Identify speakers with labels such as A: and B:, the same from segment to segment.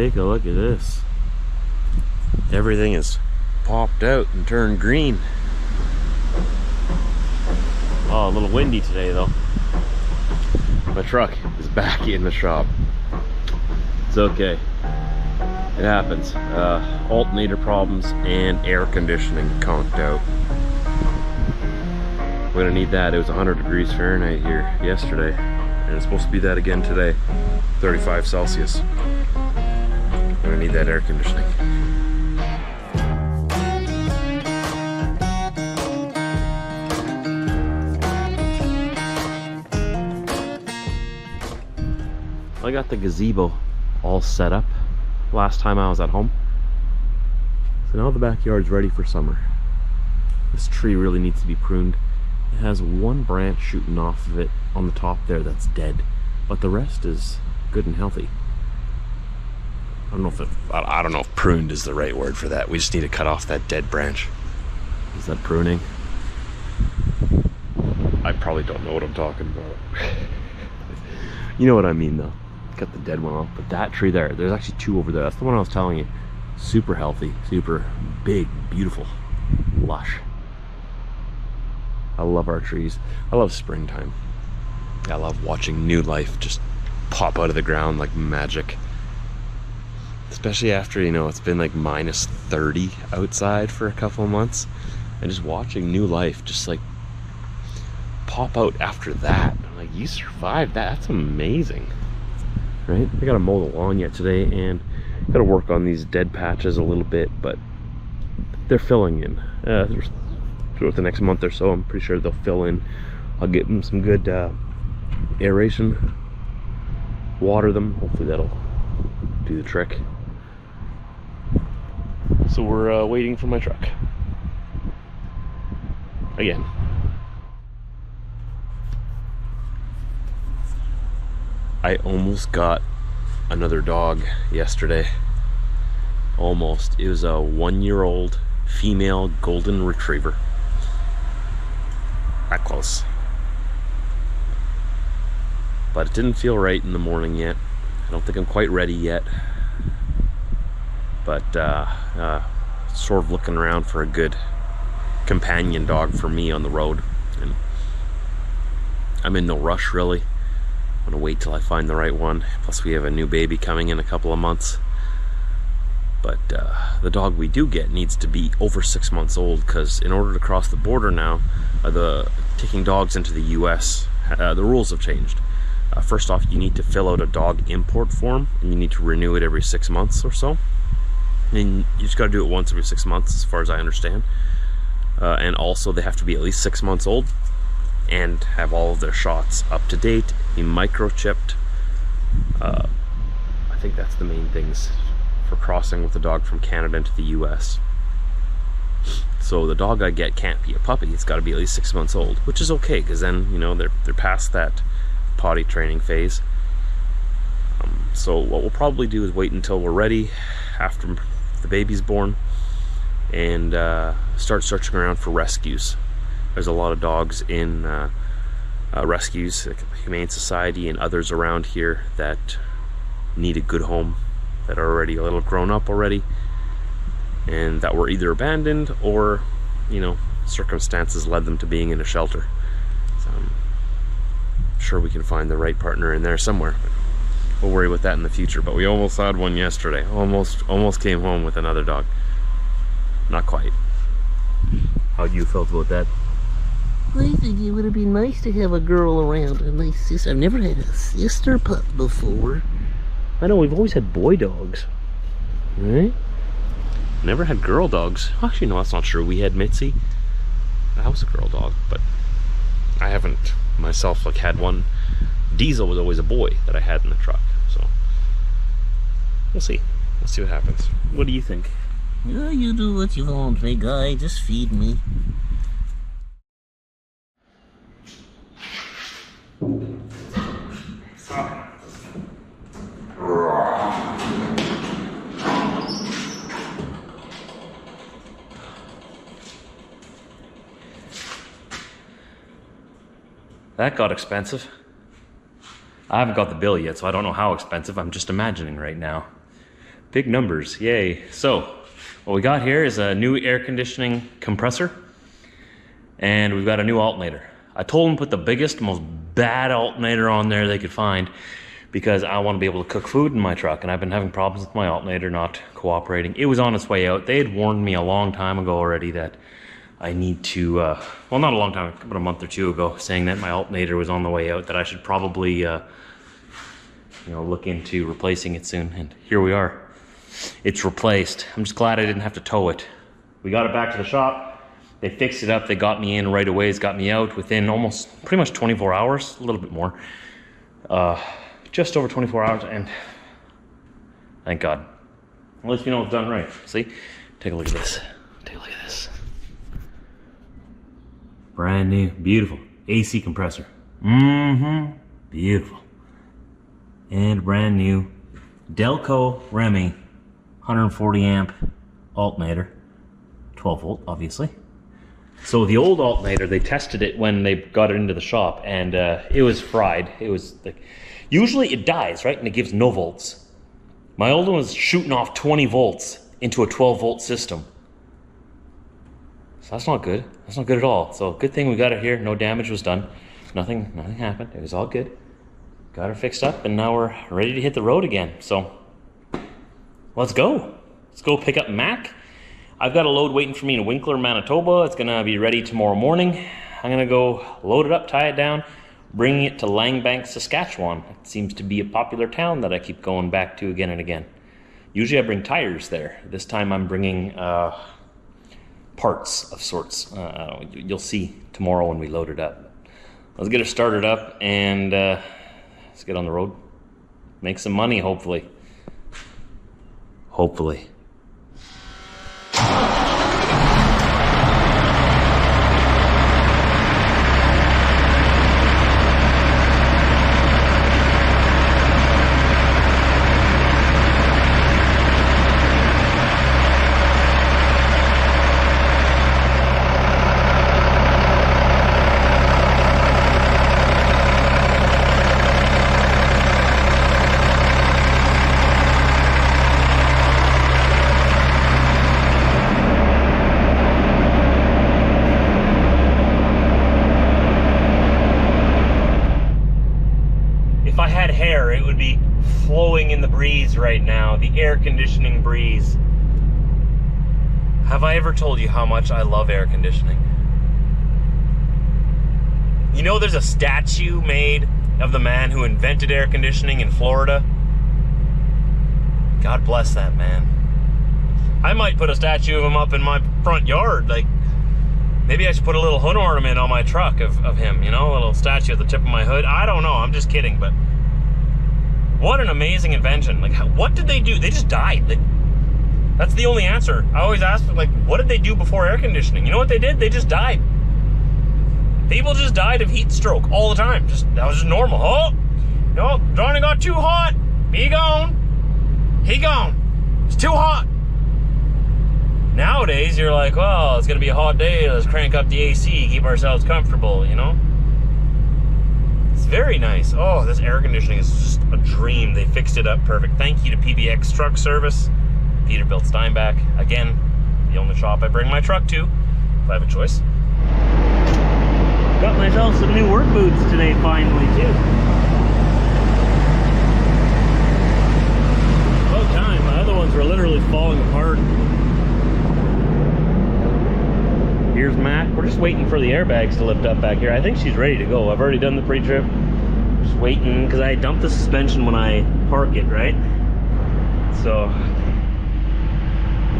A: take a look at this. Everything is popped out and turned green. Oh, a little windy today though. My truck is back in the shop. It's okay. It happens. Alternator problems and air conditioning conked out. We're gonna need that. It was 100 degrees Fahrenheit here yesterday, and it's supposed to be that again today, 35 Celsius. We're gonna need that air conditioning. I got the gazebo all set up last time I was at home. So now the backyard's ready for summer. This tree really needs to be pruned. It has one branch shooting off of it on the top there that's dead, but the rest is good and healthy. I don't know if pruned is the right word for that. We just need to cut off that dead branch. Is that pruning? I probably don't know what I'm talking about. You know what I mean though. Cut the dead one off, but that tree there's actually two over there. That's the one I was telling you. Super healthy, super big, beautiful, lush. I love our trees. I love springtime. I love watching new life just pop out of the ground like magic. Especially after, you know, it's been like minus 30 outside for a couple of months, and just watching new life just like pop out after that. I'm like, you survived that. That's amazing. Right? I gotta mow the lawn yet today, and gotta work on these dead patches a little bit, but they're filling in. Throughout the next month or so, I'm pretty sure they'll fill in. I'll get them some good aeration, water them. Hopefully that'll do the trick. So we're waiting for my truck. Again. I almost got another dog yesterday. Almost. It was a 1-year-old female golden retriever. That close. But it didn't feel right in the morning yet. I don't think I'm quite ready yet. But sort of looking around for a good companion dog for me on the road. And I'm in no rush really. I'm gonna wait till I find the right one. Plus we have a new baby coming in a couple of months. But the dog we do get needs to be over 6 months old, because in order to cross the border now, taking dogs into the US, the rules have changed. First off, you need to fill out a dog import form, and you need to renew it every 6 months or so. And you just got to do it once every 6 months, as far as I understand. And also, they have to be at least 6 months old and have all of their shots up to date, be microchipped. I think that's the main things for crossing with a dog from Canada into the US. So the dog I get can't be a puppy. It's got to be at least 6 months old, which is okay, because then, you know, they're past that potty training phase. So what we'll probably do is wait until we're ready after the baby's born, and start searching around for rescues. There's a lot of dogs in rescues, like Humane Society and others around here, that need a good home, that are already a little grown up already, and that were either abandoned or, you know, circumstances led them to being in a shelter. So I'm sure we can find the right partner in there somewhere. We'll worry about that in the future. But we almost had one yesterday. Almost came home with another dog. Not quite. How you felt about that?
B: I think it would have been nice to have a girl around, a nice sister. I've never had a sister pup before.
A: I know, we've always had boy dogs, right? Never had girl dogs. Actually, no, that's not true. We had Mitzi. That was a girl dog, but I haven't myself like had one. Diesel was always a boy that I had in the truck, so we'll see. Let's see what happens. What do you think?
B: Yeah, you do what you want, big guy. Just feed me.
A: That got expensive. I haven't got the bill yet, so I don't know how expensive. I'm just imagining right now. Big numbers, yay. So, what we got here is a new air conditioning compressor, and we've got a new alternator. I told them to put the biggest, most bad alternator on there they could find, because I want to be able to cook food in my truck, and I've been having problems with my alternator not cooperating. It was on its way out. They had warned me a long time ago already that I need to, well, not a long time, about a month or two ago, saying that my alternator was on the way out, that I should probably, you know, look into replacing it soon, and here we are. It's replaced. I'm just glad I didn't have to tow it. We got it back to the shop. They fixed it up. They got me in right away. It's got me out within almost pretty much 24 hours, a little bit more. Just over 24 hours, and thank God. At least you know it's done right. See? Take a look at this. Take a look at this. Brand new, beautiful AC compressor. Beautiful. And brand new Delco Remy 140 amp alternator, 12 volt obviously. So the old alternator, they tested it when they got it into the shop, and it was fried. It was like, usually it dies, right? And it gives no volts. My old one was shooting off 20 volts into a 12 volt system. So that's not good. That's not good at all. So good thing we got it here. No damage was done. Nothing happened. It was all good. Got her fixed up, and now we're ready to hit the road again. So let's go. Let's go pick up Mac. I've got a load waiting for me in Winkler, Manitoba. It's gonna be ready tomorrow morning. I'm gonna go load it up, tie it down, bringing it to Langbank, Saskatchewan. It seems to be a popular town that I keep going back to again and again. Usually I bring tires there. This time I'm bringing parts of sorts. You'll see tomorrow when we load it up. Let's get it started up, and let's get on the road. Make some money, hopefully. Hopefully. If I had hair, it would be flowing in the breeze right now, the air conditioning breeze. Have I ever told you how much I love air conditioning? You know, there's a statue made of the man who invented air conditioning in Florida. God bless that man. I might put a statue of him up in my front yard. Like, maybe I should put a little hood ornament on my truck of him, you know, a little statue at the tip of my hood. I don't know, I'm just kidding, but what an amazing invention. Like, what did they do? They just died. That's the only answer. I always ask, like, what did they do before air conditioning? You know what they did? They just died. People just died of heat stroke all the time. That was just normal. Oh, no, Johnny got too hot. He gone. He gone. It's too hot. Nowadays, you're like, well, it's gonna be a hot day. Let's crank up the AC, keep ourselves comfortable, you know? It's very nice. Oh, this air conditioning is just a dream. They fixed it up perfect. Thank you to PBX Truck Service, Peterbilt Steinbach. Again, the only shop I bring my truck to, if I have a choice. Got myself some new work boots today, finally, too. About time. My other ones were literally falling apart. Here's Matt. We're just waiting for the airbags to lift up back here. I think she's ready to go. I've already done the pre-trip. Just waiting, because I dumped the suspension when I park it, right? So,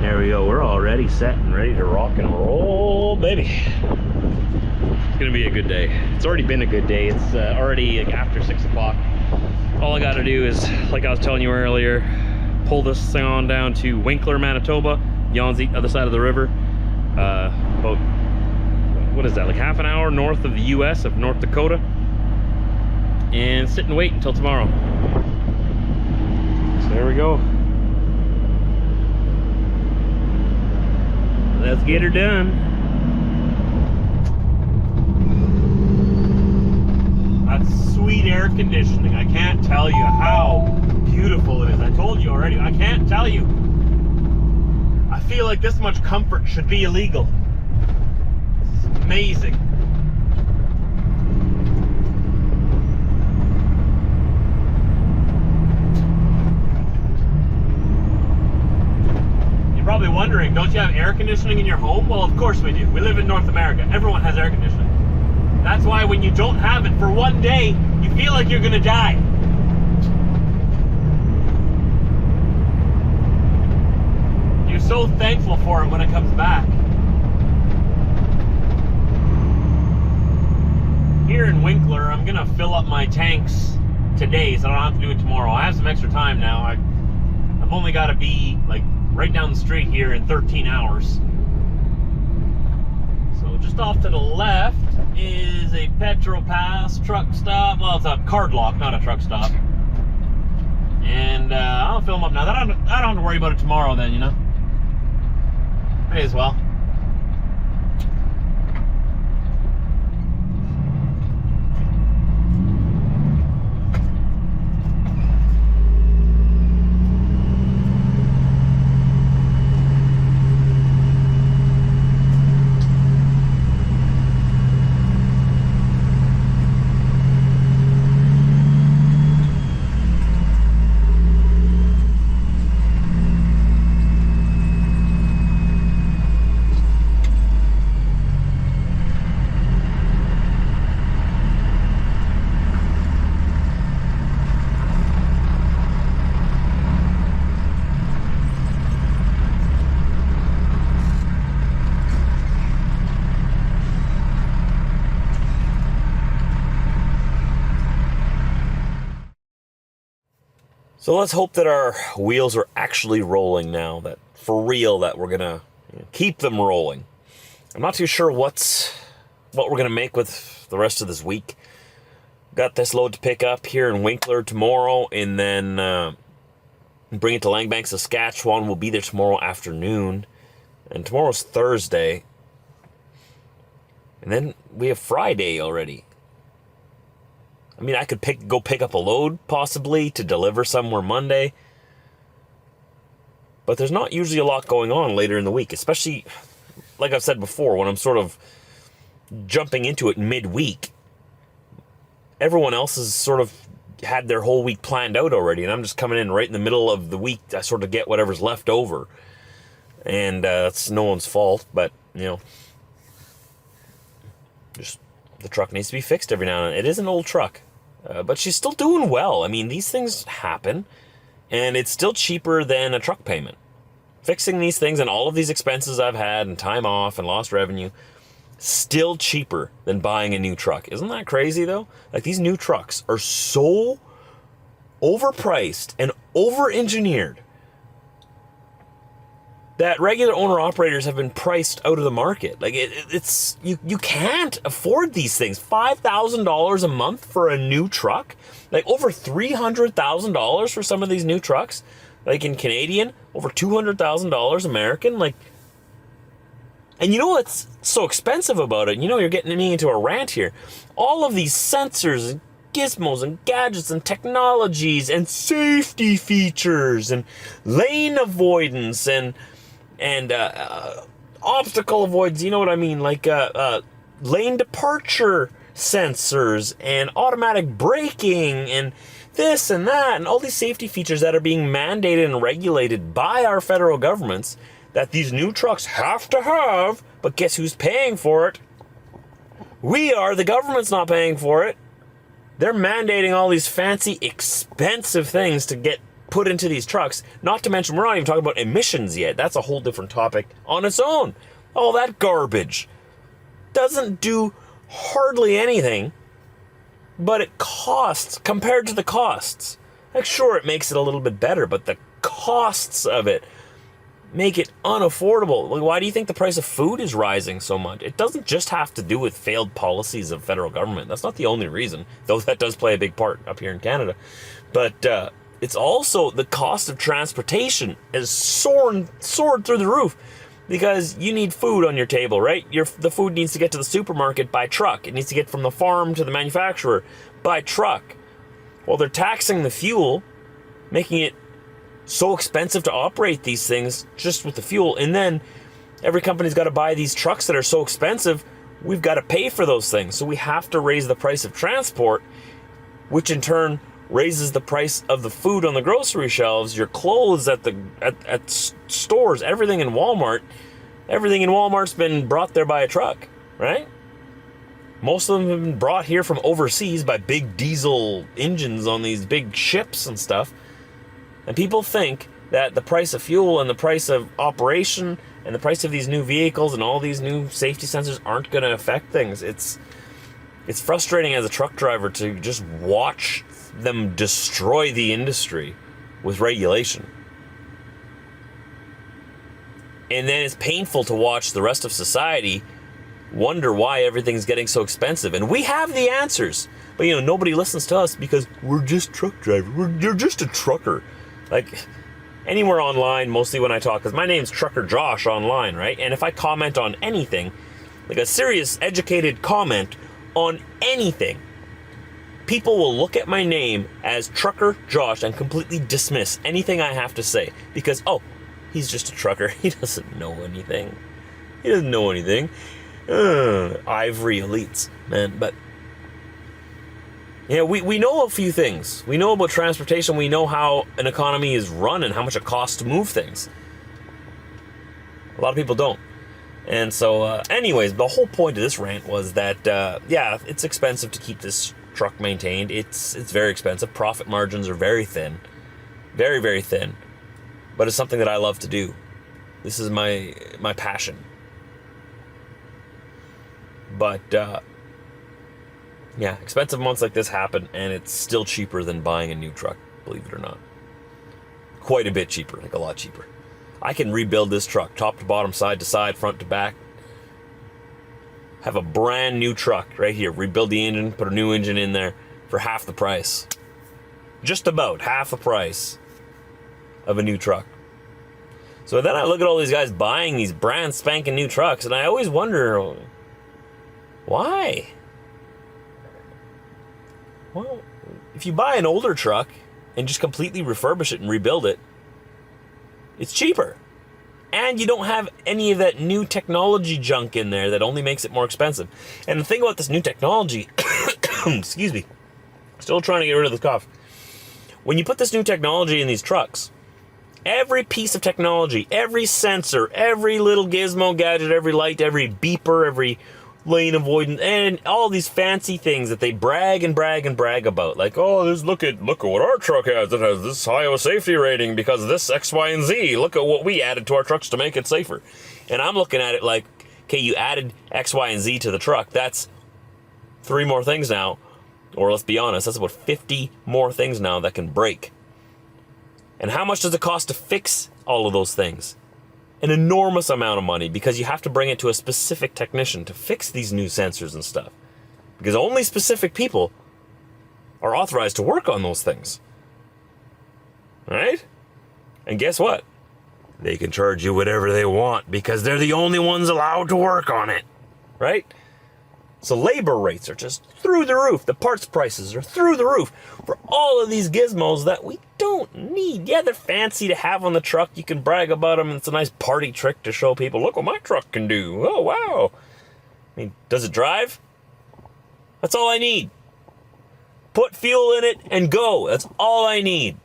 A: there we go. We're already set and ready to rock and roll, baby. It's gonna be a good day. It's already been a good day. It's already like after 6 o'clock. All I gotta do is, like I was telling you earlier, pull this thing on down to Winkler, Manitoba, on the other side of the river. About, what is that, like half an hour north of the US, of North Dakota, and sit and wait until tomorrow. So there we go. Let's get her done. That sweet air conditioning. I can't tell you how beautiful it is. I told you already. I can't tell you. I feel like this much comfort should be illegal. It's amazing. You're probably wondering, don't you have air conditioning in your home? Well, of course we do. We live in North America. Everyone has air conditioning. That's why when you don't have it for one day, you feel like you're gonna die. You're so thankful for it when it comes back. Here in Winkler, I'm gonna fill up my tanks today, so I don't have to do it tomorrow. I have some extra time now. I've only got to be like right down the street here in 13 hours. So just off to the left is a Petro Pass truck stop. Well, it's a card lock, not a truck stop. And I'll fill them up now. I don't have to worry about it tomorrow then, you know? May as well. So let's hope that our wheels are actually rolling now, that for real, that we're gonna keep them rolling. I'm not too sure what we're gonna make with the rest of this week. Got this load to pick up here in Winkler tomorrow, and then bring it to Langbank, Saskatchewan. We'll be there tomorrow afternoon, and tomorrow's Thursday, and then we have Friday already. I mean, I could go pick up a load, possibly, to deliver somewhere Monday. But there's not usually a lot going on later in the week, especially, like I've said before, when I'm sort of jumping into it midweek. Everyone else has sort of had their whole week planned out already, and I'm just coming in right in the middle of the week. I sort of get whatever's left over. And that's no one's fault, but, you know, just the truck needs to be fixed every now and then. It is an old truck. But she's still doing well. I mean, these things happen, and it's still cheaper than a truck payment. Fixing these things and all of these expenses I've had and time off and lost revenue, still cheaper than buying a new truck. Isn't that crazy, though? Like, these new trucks are so overpriced and over-engineered that regular owner-operators have been priced out of the market. Like, it's you can't afford these things. $5,000 a month for a new truck? Like, over $300,000 for some of these new trucks? Like, in Canadian, over $200,000 American? Like, and you know what's so expensive about it? You know, you're getting me into a rant here. All of these sensors and gizmos and gadgets and technologies and safety features and lane avoidance and obstacle avoidance, you know what I mean, like lane departure sensors and automatic braking and this and that and all these safety features that are being mandated and regulated by our federal governments that these new trucks have to have, but guess who's paying for it? We are. The government's not paying for it. They're mandating all these fancy, expensive things to get put into these trucks, not to mention we're not even talking about emissions yet. That's a whole different topic on its own. All that garbage doesn't do hardly anything, but it costs compared to the costs. Like, sure, it makes it a little bit better, but the costs of it make it unaffordable. Like, why do you think the price of food is rising so much? It doesn't just have to do with failed policies of federal government. That's not the only reason, though that does play a big part up here in Canada. But it's also the cost of transportation is soared through the roof because you need food on your table, right? The food needs to get to the supermarket by truck. It needs to get from the farm to the manufacturer by truck. Well, they're taxing the fuel, making it so expensive to operate these things just with the fuel. And then every company's got to buy these trucks that are so expensive. We've got to pay for those things. So we have to raise the price of transport, which in turn raises the price of the food on the grocery shelves, your clothes at stores, everything in Walmart. Everything in Walmart's been brought there by a truck, right? Most of them have been brought here from overseas by big diesel engines on these big ships and stuff. And people think that the price of fuel and the price of operation and the price of these new vehicles and all these new safety sensors aren't going to affect things. It's frustrating as a truck driver to just watch them destroy the industry with regulation. And then it's painful to watch the rest of society wonder why everything's getting so expensive. And we have the answers. But, nobody listens to us because we're just truck drivers. You're just a trucker. Like, anywhere online, mostly when I talk, because my name's Trucker Josh online, right? And if I comment on anything, like a serious, educated comment on anything, people will look at my name as Trucker Josh and completely dismiss anything I have to say. Because, he's just a trucker. He doesn't know anything. Ivory elites, man. But, we know a few things. We know about transportation. We know how an economy is run and how much it costs to move things. A lot of people don't. And so, anyways, the whole point of this rant was that, it's expensive to keep this truck maintained. It's very expensive. Profit margins are very thin. Very, very thin. But it's something that I love to do. This is my passion. But, expensive months like this happen, and it's still cheaper than buying a new truck, believe it or not. Quite a bit cheaper, like a lot cheaper. I can rebuild this truck, top to bottom, side to side, front to back. Have a brand new truck right here. Rebuild the engine, put a new engine in there for half the price. Just about half the price of a new truck. So then I look at all these guys buying these brand spanking new trucks, and I always wonder, why? Well, if you buy an older truck and just completely refurbish it and rebuild it, it's cheaper. And you don't have any of that new technology junk in there that only makes it more expensive. And the thing about this new technology, excuse me, still trying to get rid of this cough. When you put this new technology in these trucks, every piece of technology, every sensor, every little gizmo gadget, every light, every beeper, every lane avoidance, and all these fancy things that they brag and brag and brag about. Like, look at what our truck has. It has this high of a safety rating because of this X, Y, and Z. Look at what we added to our trucks to make it safer. And I'm looking at it like, okay, you added X, Y, and Z to the truck. That's 3 more things now. Or let's be honest, that's about 50 more things now that can break. And how much does it cost to fix all of those things? An enormous amount of money, because you have to bring it to a specific technician to fix these new sensors and stuff. Because only specific people are authorized to work on those things. Right? And guess what? They can charge you whatever they want because they're the only ones allowed to work on it. Right? So labor rates are just through the roof. The parts prices are through the roof for all of these gizmos that we don't need. Yeah, they're fancy to have on the truck. You can brag about them. It's a nice party trick to show people, look what my truck can do. Oh, wow. I mean, does it drive? That's all I need. Put fuel in it and go. That's all I need.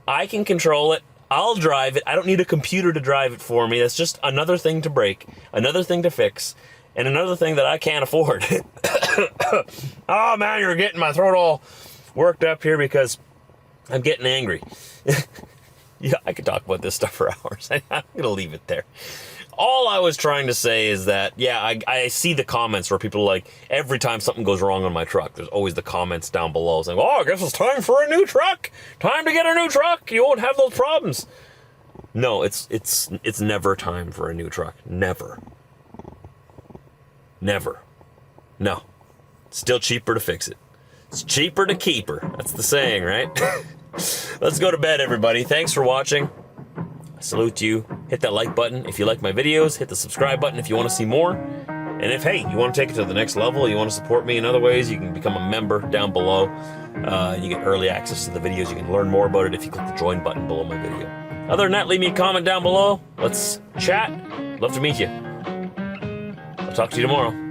A: I can control it. I'll drive it. I don't need a computer to drive it for me. That's just another thing to break, another thing to fix. And another thing that I can't afford. Oh man, you're getting my throat all worked up here because I'm getting angry. Yeah, I could talk about this stuff for hours. I'm going to leave it there. All I was trying to say is that, I see the comments where people are like, every time something goes wrong on my truck, there's always the comments down below saying, I guess it's time for a new truck. Time to get a new truck. You won't have those problems. No, it's never time for a new truck. Never. Never. No. It's still cheaper to fix it. It's cheaper to keep her. That's the saying, right? Let's go to bed, everybody. Thanks for watching. I salute you. Hit that like button if you like my videos. Hit the subscribe button if you want to see more. And if, hey, you want to take it to the next level, you want to support me in other ways, you can become a member down below. You get early access to the videos. You can learn more about it if you click the join button below my video. Other than that, leave me a comment down below. Let's chat. Love to meet you. I'll talk to you tomorrow.